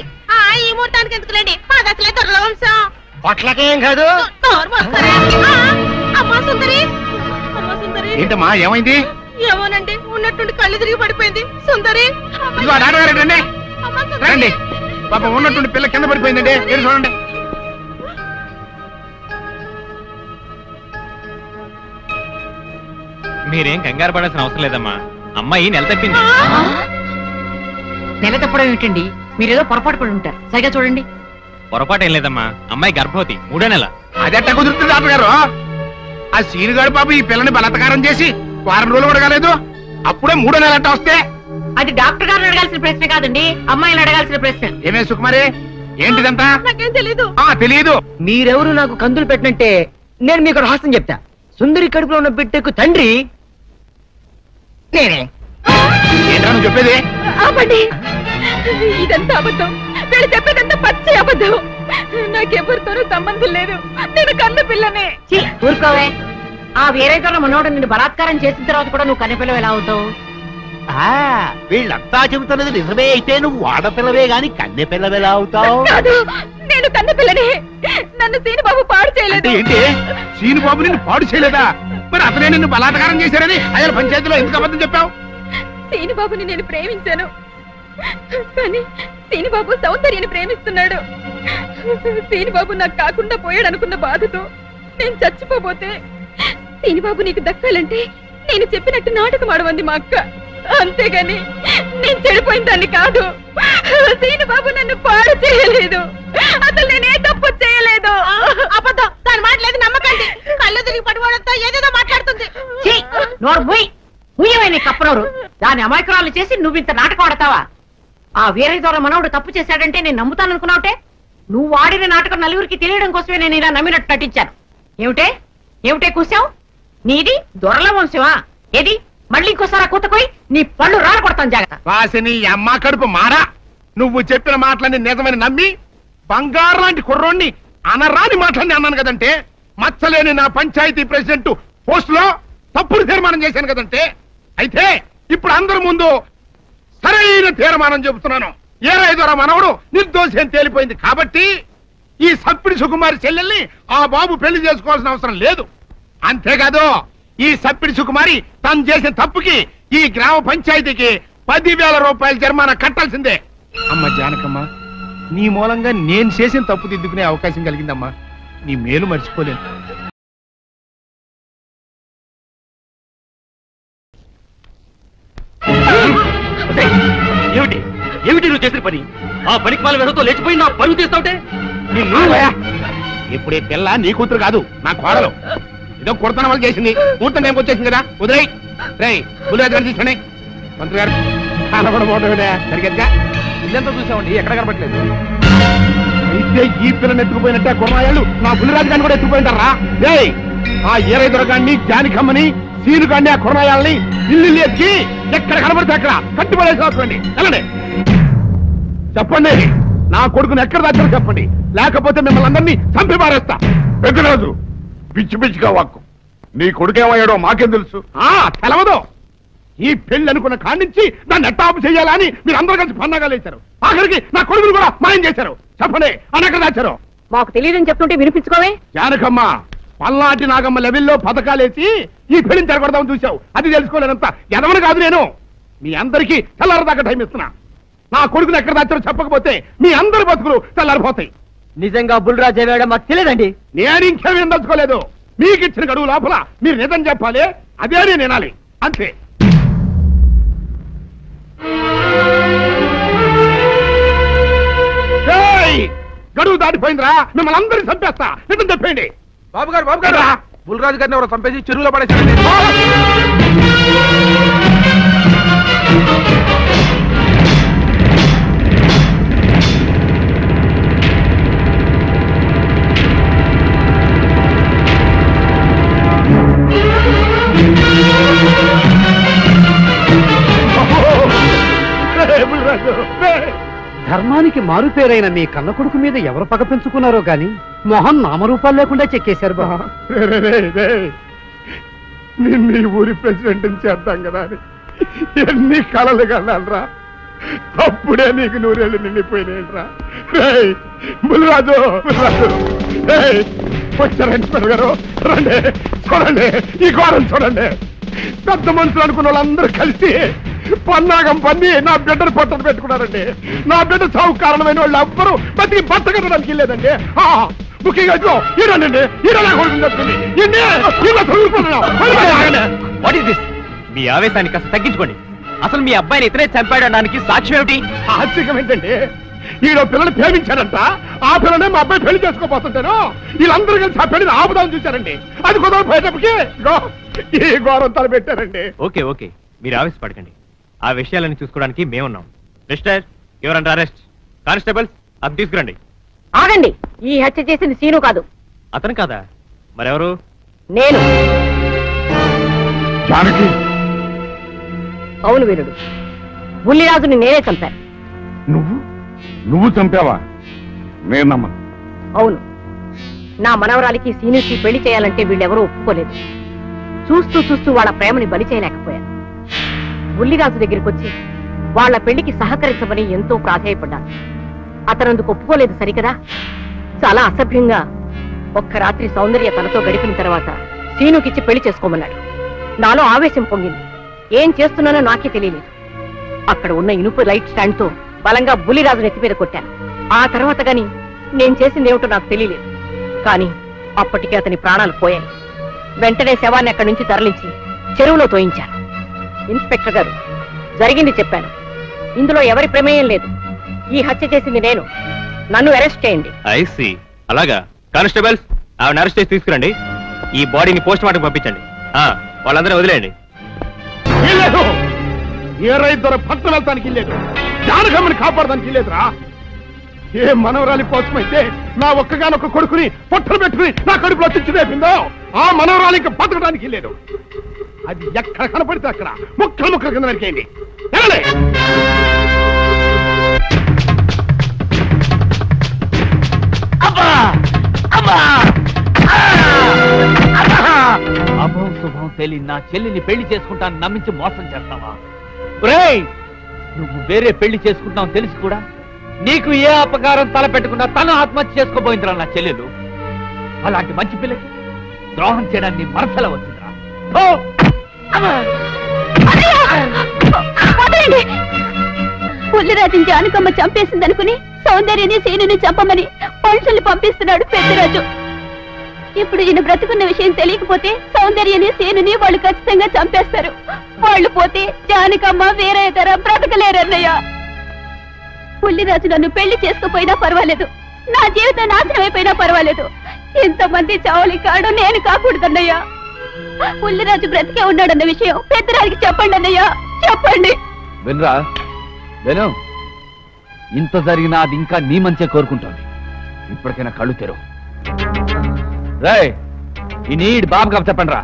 ఈ ముహూర్తానికి ఎందుకులేండి, మాది అసలే దొరల వంశం. పొట్లకేం కాదు. అమ్మా సుందరి, అమ్మా సుందరి. ఏంటమ్మా ఏమైంది? ఏమోనండి, ఉన్నట్టుండి కళ్ళు తిరిగి పడిపోయింది. సుందరి రండి, పాప ఉన్నట్టుండి పిల్ల కింద పడిపోయిందండి. మీరు చూడండి. మీరేం కంగారు పడాల్సిన అవసరం లేదమ్మా, అమ్మాయి నెల తప్పింది. నెల తప్పడం ఏమిటండి, మీరేదో పొరపాటు పడి ఉంటారు. సరిగా చూడండి. పొరపాటు ఏం లేదమ్మా, అమ్మాయి గర్భవతి, 3వ నెల. అదెట్ట కుదురుతుంది డాక్టర్ గారు? ఆ సీనుగాడు పాప ఈ పిల్లని బలత్కారం చేసి 4 రోజులు కూడా కాలేదు, అప్పుడే 3వ నెల అట్ట వస్తే? అది డాక్టర్ గారిని అడగాల్సిన ప్రశ్న కాదండి, అమ్మాయిని అడగాల్సిన ప్రశ్న. ఏమే సుకుమారి, ఏంటిదంతా? నాకేం తెలీదు. తెలీదు. మీరెవరు నాకు కందులు పెట్టినంటే నేను మీకు రహస్యం చెప్తా. సుందరి కడుపులో ఉన్న బిడ్డకు తండ్రి నేనే. ఏంటో నువ్వు చెప్పేది? ఆపండి, ఇదంతా అబద్ధం. వీళ్ళు చెప్పేదంతా పచ్చి అబద్ధం. నాకెవరితోనూ సంబంధం లేదు. నేను కన్న పిల్లనే. ఊరుకోవే. ఆ వేరేతోన మనోడు నిన్ను బలాత్కారం చేసిన తర్వాత కూడా నువ్వు కన్నెపిల్లవు ఎలా అవుతావు? వీళ్ళంతా చెబుతున్నది నిజమే అయితే నువ్వు ఆడపిల్లవే గాని కన్నె పిల్లవెలా అవుతావు? కాదు, నేను కన్న పిల్లనే. నన్ను సీనుబాబు పాడు చేయలేదు. ఏంటి, సీనుబాబు నిన్ను పాడు చేయలేదా? మరి అతనే నిన్ను బలాత్కారం చేశారని అయ్యాల పంచాయతీలో ఎందుకు అబద్ధం చెప్పావు? సీనుబాబుని నేను ప్రేమించాను, కానీ సీనుబాబు సౌందర్యని ప్రేమిస్తున్నాడు. సీనుబాబు నాకు కాకుండా పోయాడు అనుకున్న బాధతో నేను చచ్చిపోబోతే, సీనుబాబు నీకు దక్కాలంటే నేను చెప్పినట్టు నాటకం ఆడమంది మా అక్క. అంతేగాని నేను చెడిపోయిన దాన్ని కాదు. సీనుబాబు నన్ను పాడు చేయలేదు, అసలు నేనే తప్పు చేయలేదు. అబద్ధం, దాని మాటలేదు నమ్మకండి. కళ్ళు తిరిగి పడిపోవడంతో ఏదేదో మాట్లాడుతుంది. కప్పనోరు దాని అమాయకురాలు చేసి నువ్వు ఇంత నాటకం ఆడతావా? ఆ వీరయ్య ద్వారా మనవడు తప్పు చేశాడంటే నేను నమ్ముతాననుకున్నావుటే. నువ్వు ఆడిన నాటకం నలుగురికి తెలియడం కోసమే నేను ఇలా నమ్మినట్టు నటించాను. ఏమిటే కూసావు? నీది దొరల వంశమా? ఏది మళ్ళీ ఇంకోసారి కూతకోయి నీ పళ్ళు రాలకొడతాను, జాగ్రత్త. వాసిని అమ్మ కడుపు మారా. నువ్వు చెప్పిన మాటలన్నీ నిజమని నమ్మి బంగారు లాంటి కుర్రోణ్ణి అనరాని మాటలన్నీ అన్నాను కదంటే, మచ్చలేని నా పంచాయతీ ప్రెసిడెంట్ పోస్ట్ లో తప్పుడు తీర్మానం చేశాను కదంటే. అయితే ఇప్పుడు అందరి ముందు సరైన తీర్మానం చెబుతున్నాను. ఏ రైతురా మనవడు నిర్దోషి అని తేలిపోయింది కాబట్టి ఈ సప్పిడి సుకుమారి చెల్లెల్ని ఆ బాబు పెళ్లి చేసుకోవాల్సిన అవసరం లేదు. అంతేకాదు ఈ సప్పిడి సుకుమారి తను చేసిన తప్పుకి ఈ గ్రామ పంచాయతీకి 10,000 రూపాయల జరిమానా కట్టాల్సిందే. అమ్మ జానకమ్మ, నీ మూలంగా నేను చేసిన తప్పు దిద్దుకునే అవకాశం కలిగిందమ్మా. నీ మేలు మర్చిపోలేను. ఏమిటి ఏమిటి నువ్వు చేసిన పని? ఆ పనికి వాళ్ళ వెదతో లేచిపోయి నా పరుగు తీస్తావుటే. ఇప్పుడు ఈ పిల్ల నీ కూతురు కాదు, నా కోడలు. ఏదో కుడతన వాళ్ళు చేసింది, ముహూర్తం ఏం వచ్చేసింది కదా, వదిలేయ్. రేయ్ పులిరాజు తీసుకోండి. మంత్రి గారు కనబడబోదా సరిగ్గా ఇల్లంతా చూసామండి, ఎక్కడ కనబడలేదు. అయితే ఈ పిల్లని ఎత్తుకుపోయినట్టే కుర్రాయాళ్ళు నా పులిరాజు గారిని కూడా ఎత్తుకుపోయింటారా? రేయ్ ఆ ఏరై దొరగాన్ని, జానికమ్మని, సీను గాన్ని, ఆ కుర్రాయాల్ని ఇల్లు ఎత్తి ఎక్కడ కనబడితే అక్కడ కట్టుబడేసుకోండి. వెళ్ళండి, చెప్పండి నా కొడుకుని ఎక్కడ దాచారో చెప్పండి, లేకపోతే మిమ్మల్ని అందరినీ చంపి పారేస్తా. పెద్దరాజు పిచ్చి పిచ్చిగా వాక్కు. నీ కొడుకేమయ్యాడో మాకేం తెలుసు? తెలవదు. ఈ పెళ్లి అనుకున్న కాడి నుంచి నన్ను ఎట్టాపు చేయాలని మీరు అందరూ కలిసి పన్నాగాలు వేశారు. ఆఖరికి నా కొడుకును కూడా మాయం చేశారు. చెప్పండి అని ఎక్కడ దాచారు? మాకు తెలియదని చెప్తుంటే వినిపించుకోవే. జానకమ్మ పల్నాటి నాగమ్మ లెవెల్లో పథకాలేసి ఈ పెళ్లిని జరగొడదామని చూశావు. అది తెలుసుకోలేనంత ఎదవను కాదు నేను. మీ అందరికీ తెల్లారదాకా టైం ఇస్తున్నా. నా కొడుకుని ఎక్కడ దాచారో చెప్పకపోతే మీ అందరి బతుకులు తెల్లారిపోతాయి. నిజంగా బుల్రాజు అయ్యాడో మాకు తెలియదండి. నేను ఇంకేమీ దలుచుకోలేదు. మీకు ఇచ్చిన గడువు లోపల మీరు నిజం చెప్పాలి, అదే నేను వినాలి, అంతే. గడువు దాటిపోయిందిరా, మిమ్మల్ని అందరినీ చంపేస్తా. నిజం చెప్పండి. బాబు గారు బుల్రాజు గారిని ఎవరో చంపేసి చెరువులో పడేసి. ధర్మానికి మారుపేరైన మీ కన్న కొడుకు మీద ఎవరు పగ పెంచుకున్నారో గాని మొహం నామరూపాలు లేకుండా చెక్కేశారు బా. నిన్ను ఈ ఊరి ప్రెసిడెంట్ చేద్దాం కదా అని ఎన్ని కలలు కన్నారా. అప్పుడే నీకు 100 ఏళ్ళు నిండిపోయినాయిరా. బుల్రాజు వచ్చారండి గారు, రండి చూడండి ఈ ఘోరం చూడండి. పెద్ద మనుషులు అనుకున్న వాళ్ళందరూ కలిసి పన్నాగం పన్ని నా బిడ్డను పొట్టను పెట్టుకున్నారండి. నా బిడ్డ చావు కారణమైన వాళ్ళు ఎవ్వరూ బతికి బట్ట కట్టడానికి వెళ్ళలేదండి. ముఖ్యంగా ఈడనండి ఈడలా కొడుకుని చెప్తుంది. మీ ఆవేశాన్ని కాస్త తగ్గించుకోండి. అసలు మీ అబ్బాయిని ఇతనే చంపాడడానికి సాక్ష్యం ఏమిటి? సాక్ష్యం ఏంటండి, ఈడో పిల్లని ప్రేమించాడంట. ఆ పిల్లనే మా అబ్బాయి పెళ్లి చేసుకోబోతుంటాను. వీళ్ళందరూ కలిసి ఆ పెళ్లిని ఆపుదామని చూశారండి. అది కుదరపోయేటప్పటికి ఈ ఘోరం తలపెట్టారండి. ఓకే ఓకే, మీరు ఆవేశపడకండి. ఆ విషయాలను చూసుకోవడానికి మేమున్నాం. Mister your under arrest. Constables అది తీసుకురండి. ఆగండి, ఈ హత్య చేసింది సీను కాదు. అతను కాదా? మరెవరు? నేను. జానకి. అవును వీరుడు, బుల్లిరాజుని నేనే చంపాను. నువ్వు చంపావా? నేను నమ్మను. అవును, నా మనవరాలికి సీనుకి పెళ్లి చేయాలంటే వీళ్ళెవరూ ఒప్పుకోలేదు. చూస్తూ చూస్తూ వాళ్ళ ప్రేమని బలి చేయలేకపోయాను. బుల్లిరాజు దగ్గరికి వచ్చి వాళ్ళ పెళ్లికి సహకరించమని ఎంతో ప్రాధేయపడ్డాను. అతనందుకు ఒప్పుకోలేదు సరికదా. చాలా అసభ్యంగా ఒక్క రాత్రి సౌందర్య తనతో గడిపిన తర్వాత సీనుకిచ్చి పెళ్లి చేసుకోమన్నాడు. నాలో ఆవేశం పొంగింది. ఏం చేస్తున్నానో నాకే తెలియలేదు. అక్కడ ఉన్న ఇనుపు లైట్ స్టాండ్ తో బలంగా బుల్లిరాజు నెత్తి మీద కొట్టాను. ఆ తర్వాత గాని నేను చేసిందేమిటో నాకు తెలియలేదు. కానీ అప్పటికే అతని ప్రాణాలు పోయాయి. వెంటనే శవాన్ని అక్కడి నుంచి తరలించి చెరువులో తోయించాను. ఇన్స్పెక్టర్ గారు, జరిగింది చెప్పాను. ఇందులో ఎవరి ప్రమేయం లేదు. ఈ హత్య చేసింది నేను. నన్ను అరెస్ట్ చేయండి. ఐసి అలాగా. కానిస్టేబుల్స్ ఆవిడ అరెస్ట్ చేసి తీసుకురండి. ఈ బాడీని పోస్ట్ మార్టం పంపించండి. వాళ్ళందరూ వదిలేయండి. ఏ రైతు పట్టు వెళ్తానికి లేదు, జానకమ్మని కాపాడడానికి లేదురా. ఏ మనవరాలి కోసమైతే నా ఒక్కగానొక్క కొడుకుని పొట్టలు పెట్టుకుని నా కడుపులో తెచ్చి రేపిందో ఆ మనవరాలి ఇంకా బతకడానికి లేదు. అది ఎక్కడ కనపడితే అక్కడ ముక్కలు ముక్కలు కింద నరికేయండి. అభం శుభం తెలియని నా చెల్లిని పెళ్లి చేసుకుంటాను నమ్మించి మోసం చేస్తావా? ఒరేయ్, నువ్వు వేరే పెళ్లి చేసుకుంటావు తెలిసి కూడా నీకు ఏ అపకారం తలపెట్టకుండా తను ఆత్మహత్య చేసుకోబోయిందిరా నా చెల్లెలు. అలాంటి మంచి పిల్లకి ద్రోహం చేయడాన్ని మనసులో వచ్చిందిరా. పుల్లిరాజుని జానకమ్మ చంపేసిందనుకుని సౌందర్యని సీనుని చంపమని మనుషుల్ని పంపిస్తున్నాడు పెద్దరాజు. ఇప్పుడు ఈయన బ్రతుకున్న విషయం తెలియకపోతే సౌందర్యని సీనుని వాళ్ళు ఖచ్చితంగా చంపేస్తారు. వాళ్ళు పోతే జానకమ్మ వేరే తర బ్రతకలేరన్నయ్య. పుల్లిరాజు నన్ను పెళ్లి చేసుకోపోయినా పర్వాలేదు, నా జీవితం నాశనం అయిపోయినా పర్వాలేదు, ఇంతమంది చావలి కాడు నేను కాకూడదన్నయ్యా. పుల్లిరాజు బ్రతికే ఉన్నాడన్న విషయం పెద్దరాజుకి చెప్పండి అన్నయ్యా, చెప్పండి. వినరా విను, ఇంత జరిగినా అది ఇంకా నీ మంచే కోరుకుంటోంది. ఇప్పటికైనా కళ్ళు తెరవు. రేయ్, ఈ నీడ్ బాబు చెప్పండి రా.